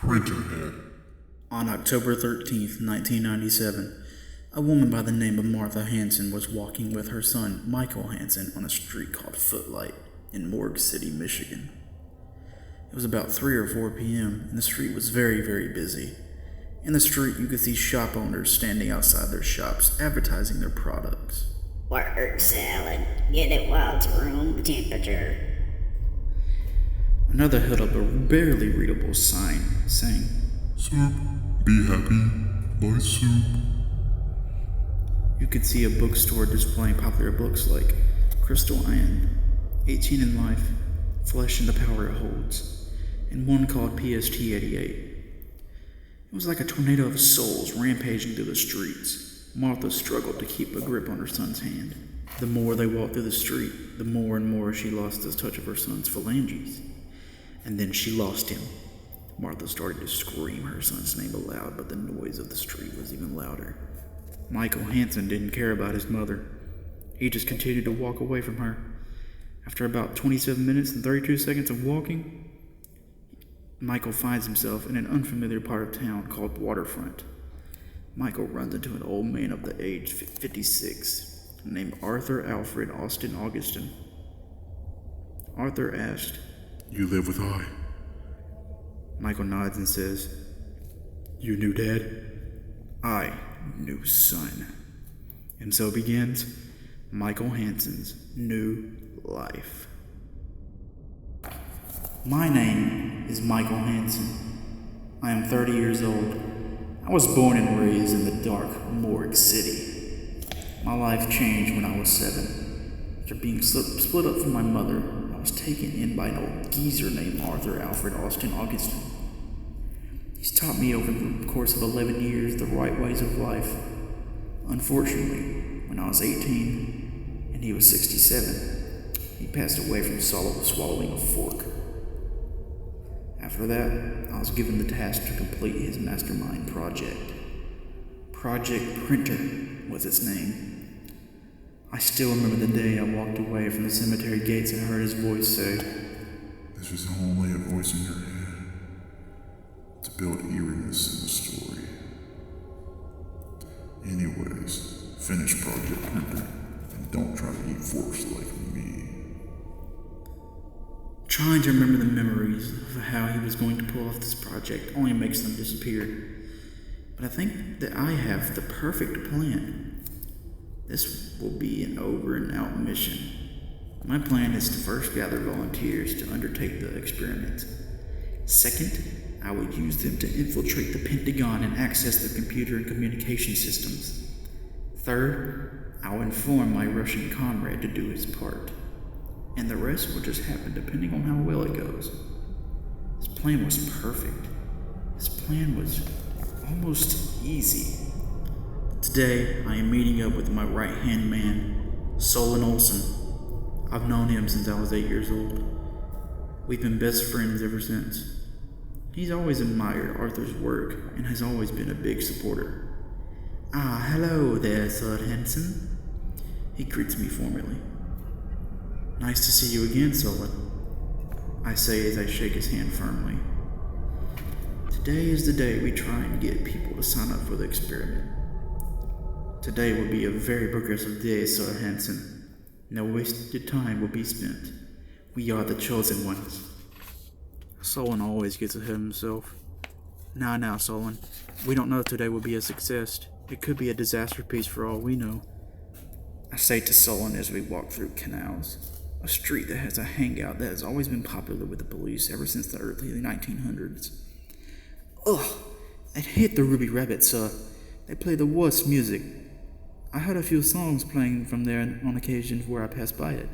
Printerhead. On October 13th, 1997, a woman by the name of Martha Hanson was walking with her son, Michael Hanson, on a street called Footlight in Morgue City, Michigan. It was about 3 or 4 p.m., and the street was very, very busy. In the street, you could see shop owners standing outside their shops, advertising their products. Word salad. Get it while it's room temperature. Another held up a barely readable sign saying, Soup. Be happy. Buy soup. You could see a bookstore displaying popular books like Crystal Iron, 18 in Life, Flesh and the Power It Holds, and one called PST 88. It was like a tornado of souls rampaging through the streets. Martha struggled to keep a grip on her son's hand. The more they walked through the street, the more and more she lost the touch of her son's phalanges. And then she lost him. Martha started to scream her son's name aloud, but the noise of the street was even louder. Michael Hanson didn't care about his mother. He just continued to walk away from her. After about 27 minutes and 32 seconds of walking, Michael finds himself in an unfamiliar part of town called Waterfront. Michael runs into an old man of the age 56 named Arthur Alfred Austin Augustin. Arthur asked, You live with I. Michael nods and says, You knew Dad? I knew son. And so begins Michael Hanson's new life. My name is Michael Hanson. I am 30 years old. I was born and raised in the dark Morgue City. My life changed when I was 7. After being split up from my mother, I was taken in by an old geezer named Arthur Alfred Austin Augustin. He's taught me over the course of 11 years the right ways of life. Unfortunately, when I was 18 and he was 67, he passed away from swallowing a fork. After that, I was given the task to complete his mastermind project. Project Printer was its name. I still remember the day I walked away from the cemetery gates and heard his voice say, This is only a voice in your head to build eeriness in the story. Anyways, finish Project Printer and don't try to eat forks like me. Trying to remember the memories of how he was going to pull off this project only makes them disappear. But I think that I have the perfect plan. This will be an over and out mission. My plan is to first gather volunteers to undertake the experiment. Second, I will use them to infiltrate the Pentagon and access the computer and communication systems. Third, I will inform my Russian comrade to do his part. And the rest will just happen depending on how well it goes. This plan was perfect. This plan was almost easy. Today, I am meeting up with my right-hand man, Solon Olson. I've known him since I was 8 years old. We've been best friends ever since. He's always admired Arthur's work and has always been a big supporter. Ah, hello there, Sir Hanson. He greets me formally. Nice to see you again, Solon, I say as I shake his hand firmly. Today is the day we try and get people to sign up for the experiment. Today will be a very progressive day, Sir Hanson. No wasted time will be spent. We are the chosen ones. Solon always gets ahead of himself. Now, Solon. We don't know if today will be a success. It could be a disaster piece for all we know. I say to Solon as we walk through Canals, a street that has a hangout that has always been popular with the police ever since the early 1900s. Ugh, I hate the Ruby Rabbit, sir. They play the worst music. I heard a few songs playing from there on occasions where I passed by it.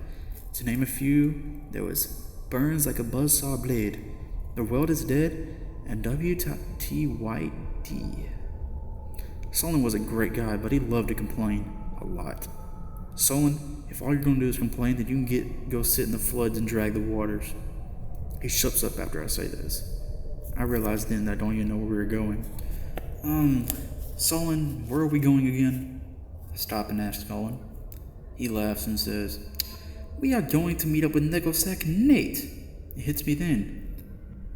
To name a few, there was Burns Like a Buzzsaw Blade, The World is Dead, and WTYD. Solon was a great guy, but he loved to complain a lot. Solon, if all you're going to do is complain, then you can go sit in the floods and drag the waters. He shuts up after I say this. I realized then that I don't even know where we were going. Solon, where are we going again? I stop and ask Solon. He laughs and says, We are going to meet up with Nickelsack Nate. It hits me then.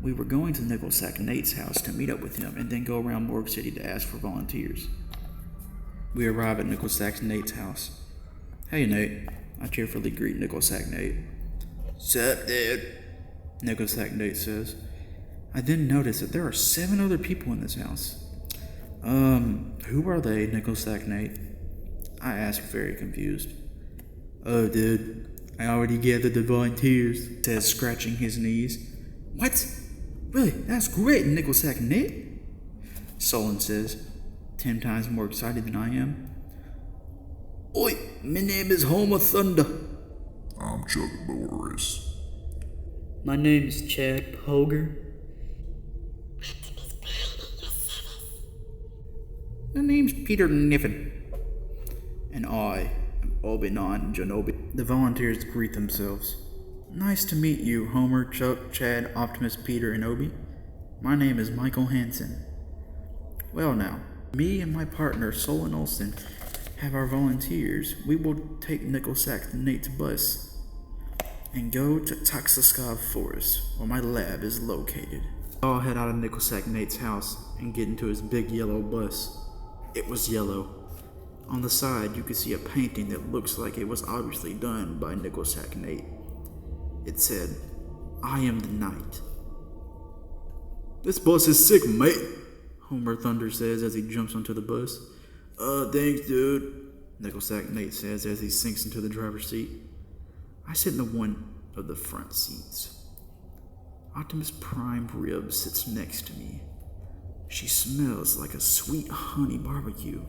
We were going to Nickel Sack Nate's house to meet up with him and then go around Morgue City to ask for volunteers. We arrive at Nickel Sack Nate's house. Hey, Nate. I cheerfully greet Nickel Sack Nate. Sup, dude? Nickel Sack Nate says. I then notice that there are 7 other people in this house. Who are they, Nickel Sack Nate? I ask, very confused. Oh, dude, I already gathered the volunteers, says, scratching his knees. What? Really? That's great, Nickel Sack Nate? Solon says, 10 times more excited than I am. Oi, my name is Homer Thunder. I'm Chuck Norris. My name is Chad Poger. My name's Peter Niffen. And I am Obi-Wan Kenobi. The volunteers greet themselves. Nice to meet you, Homer, Chuck, Chad, Optimus, Peter, and Obi. My name is Michael Hansen. Well now, me and my partner, Solon Olsen, have our volunteers. We will take Nickel Sack Nate's bus and go to Taxaskov Forest, where my lab is located. We all head out of Nickel Sack Nate's house and get into his big yellow bus. It was yellow. On the side, you could see a painting that looks like it was obviously done by Nickel Sack Nate. It said, I am the night. This bus is sick, mate, Homer Thunder says as he jumps onto the bus. Thanks, dude, Nickel Sack Nate says as he sinks into the driver's seat. I sit in the one of the front seats. Optimus Prime Rib sits next to me. She smells like a sweet honey barbecue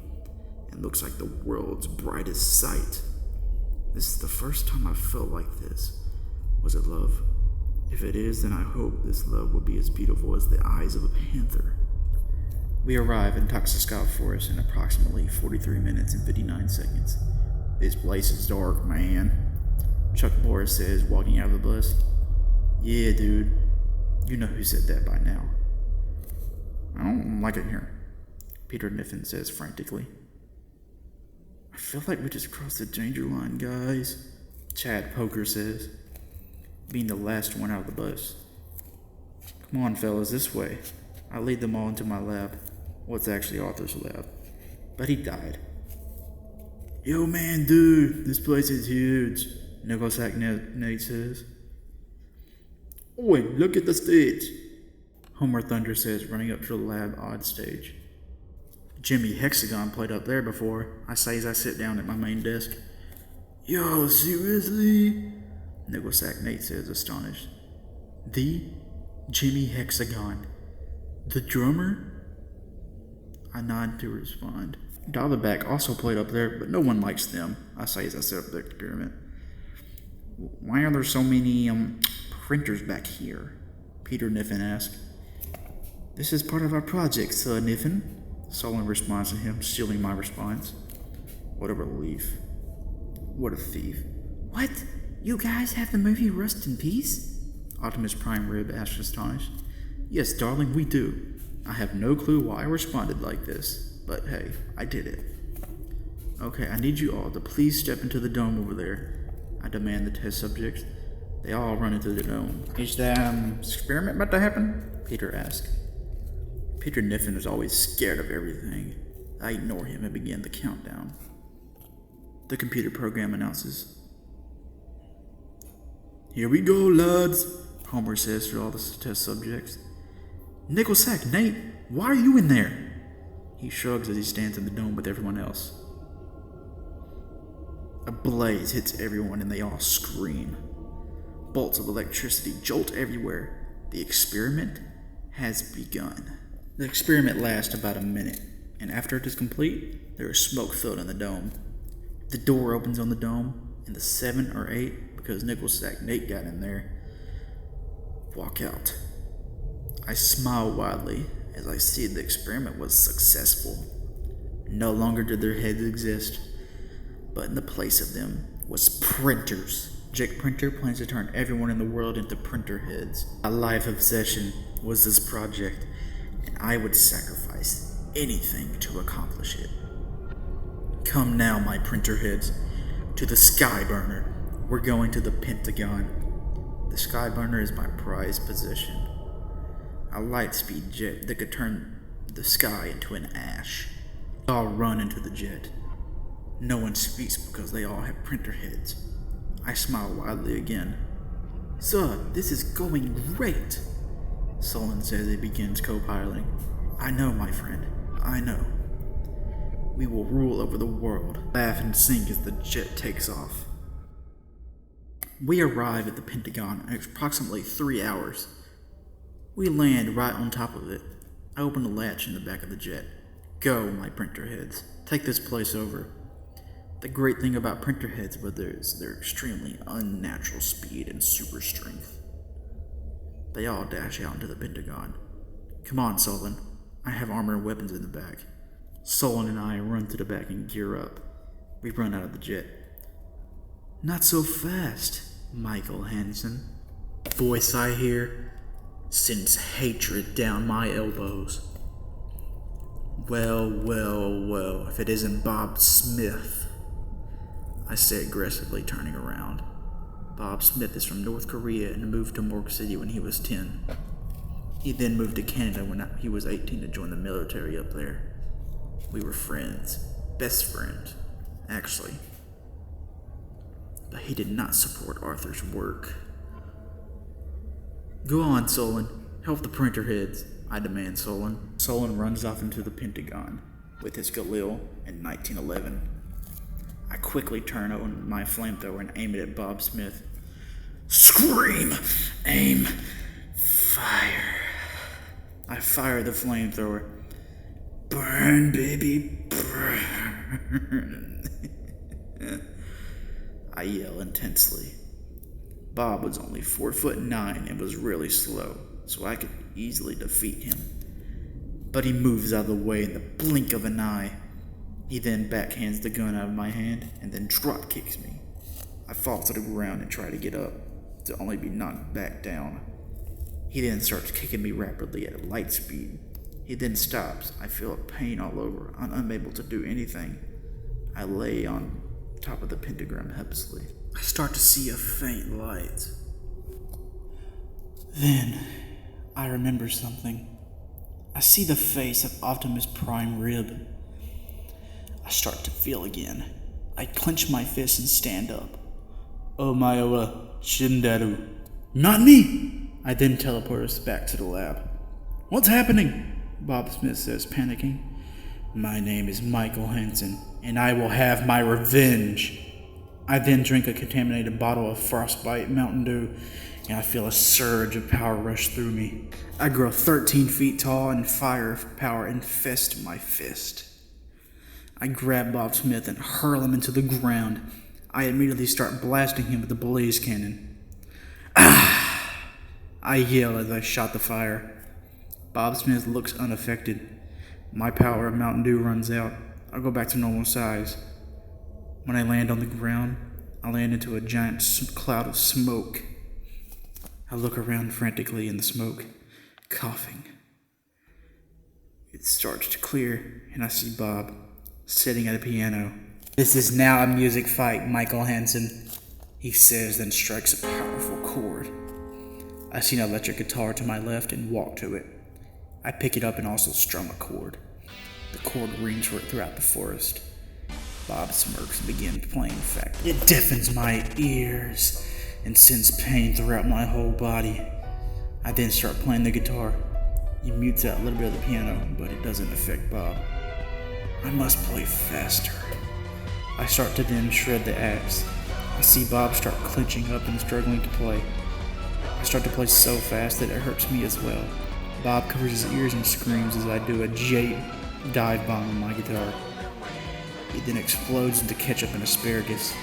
and looks like the world's brightest sight. This is the first time I felt like this. Was it love? If it is, then I hope this love will be as beautiful as the eyes of a panther. We arrive in Taxaskov Forest in approximately 43 minutes and 59 seconds. This place is dark, man, Chuck Norris says, walking out of the bus. Yeah, dude. You know who said that by now. I don't like it here, Peter Niffen says frantically. I feel like we just crossed the danger line, guys, Chad Poker says, being the last one out of the bus. Come on, fellas, this way. I lead them all into my lab. What's actually Arthur's lab. But he died. Yo, man, dude, this place is huge, Nickel Sack Nate says. Oi, look at the stage, Homer Thunder says, running up to the lab odd stage. Jimmy Hexagon played up there before, I say as I sit down at my main desk. Yo, seriously? Nickel Sack Nate says, astonished. The Jimmy Hexagon? The drummer? I nod to respond. Dollarback also played up there, but no one likes them, I say as I set up the experiment. Why are there so many, printers back here? Peter Niffen asked. This is part of our project, Sir Niffen, Solon responds to him, stealing my response. What a relief. What a thief. What? You guys have the movie Rust in Peace? Optimus Prime Rib asked, astonished. Yes, darling, we do. I have no clue why I responded like this, but hey, I did it. Okay, I need you all to please step into the dome over there, I demand the test subjects. They all run into the dome. Is the experiment about to happen? Peter asked. Peter Niffen is always scared of everything. I ignore him and begin the countdown. The computer program announces. Here we go, lads, Homer says to all the test subjects. Nickel Sack Nate, why are you in there? He shrugs as he stands in the dome with everyone else. A blaze hits everyone and they all scream. Bolts of electricity jolt everywhere. The experiment has begun. The experiment lasts about a minute, and after it is complete, there is smoke filled in the dome. The door opens on the dome, and the 7 or 8, because Nickel Sack Nate got in there, walk out. I smile widely as I see the experiment was successful. No longer did their heads exist, but in the place of them was printers. Jake Printer plans to turn everyone in the world into printer heads. My life obsession was this project, and I would sacrifice anything to accomplish it. Come now, my printer heads, to the Skyburner. We're going to the Pentagon. The Skyburner is my prized possession. a light-speed jet that could turn the sky into an ash. They all run into the jet. No one speaks because they all have printer heads. I smile widely again. Sir, this is going great, Solon says as he begins co-piloting. I know, my friend, I know. We will rule over the world. Laugh and sing as the jet takes off. We arrive at the Pentagon in approximately 3 hours. We land right on top of it. I open the latch in the back of the jet. Go, my printer heads. Take this place over. The great thing about printer heads is their extremely unnatural speed and super strength. They all dash out into the Pentagon. Come on, Solon. I have armor and weapons in the back. Solon and I run to the back and gear up. We run out of the jet. Not so fast, Michael Hansen. Voice I hear sends hatred down my elbows. Well, if it isn't Bob Smith, I say aggressively, turning around. Bob Smith is from North Korea and moved to Morgan City when he was 10. He then moved to Canada when he was 18 to join the military up there. We were friends, best friends, actually. But he did not support Arthur's work. Go on, Solon. Help the printer heads, I demand Solon. Solon runs off into the Pentagon with his Galil in 1911. I quickly turn on my flamethrower and aim it at Bob Smith. Scream! Aim! Fire! I fire the flamethrower. Burn, baby, burn! I yell intensely. Bob was only 4'9" and was really slow, so I could easily defeat him. But he moves out of the way in the blink of an eye. He then backhands the gun out of my hand and then drop kicks me. I fall to the ground and try to get up, to only be knocked back down. He then starts kicking me rapidly at light speed. He then stops. I feel a pain all over. I'm unable to do anything. I lay on top of the pentagram helplessly. I start to see a faint light. Then, I remember something. I see the face of Optimus Prime Rib. I start to feel again. I clench my fist and stand up. Omaewa Shindaru. Not me! I then teleport us back to the lab. What's happening? Bob Smith says, panicking. My name is Michael Hansen, and I will have my revenge. I then drink a contaminated bottle of Frostbite Mountain Dew, and I feel a surge of power rush through me. I grow 13 feet tall, and fire power infests my fist. I grab Bob Smith and hurl him into the ground. I immediately start blasting him with the blaze cannon. Ah! I yell as I shot the fire. Bob Smith looks unaffected. My power of Mountain Dew runs out. I go back to normal size. When I land on the ground, I land into a giant cloud of smoke. I look around frantically in the smoke, coughing. It starts to clear, and I see Bob sitting at a piano. This is now a music fight, Michael Hansen, he says, then strikes a powerful chord. I see an electric guitar to my left and walk to it. I pick it up and also strum a chord. The chord rings throughout the forest. Bob smirks and begins playing fact. It deafens my ears and sends pain throughout my whole body. I then start playing the guitar. He mutes out a little bit of the piano, but it doesn't affect Bob. I must play faster. I start to then shred the axe. I see Bob start clenching up and struggling to play. I start to play so fast that it hurts me as well. Bob covers his ears and screams as I do a dive bomb on my guitar. It then explodes into ketchup and asparagus.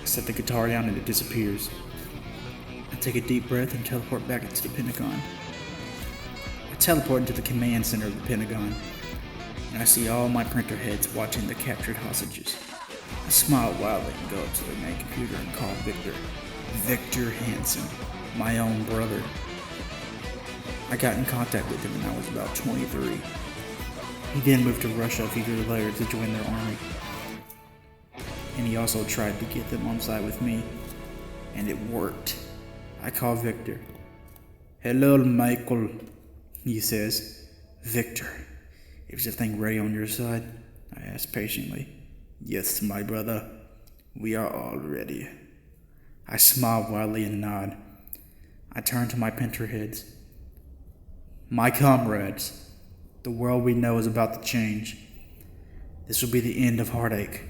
I set the guitar down and it disappears. I take a deep breath and teleport back into the Pentagon. I teleport into the command center of the Pentagon, and I see all my printer heads watching the captured hostages. I smile wildly and go up to the main computer and call Victor Hansen, my own brother. I got in contact with him when I was about 23. He then moved to Russia a few years later to join their army. And he also tried to get them on side with me, and it worked. I call Victor. Hello, Michael. he says. Victor, is everything ready on your side? I ask patiently. Yes, my brother. We are all ready. I smile widely and nod. I turn to my Pinterheads. My comrades, the world we know is about to change. This will be the end of heartache.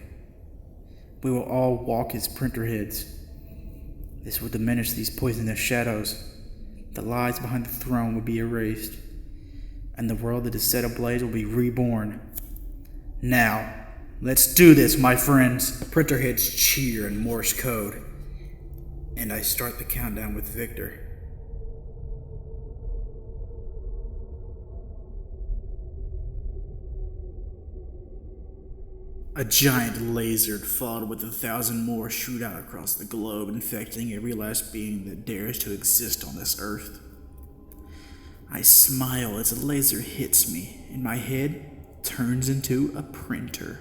We will all walk as Printerheads. This will diminish these poisonous shadows. The lies behind the throne will be erased, and the world that is set ablaze will be reborn. Now, let's do this, my friends. Printerheads cheer in Morse code, and I start the countdown with Victor. A giant laser followed with 1,000 more shoot out across the globe, infecting every last being that dares to exist on this earth. I smile as a laser hits me, and my head turns into a printer.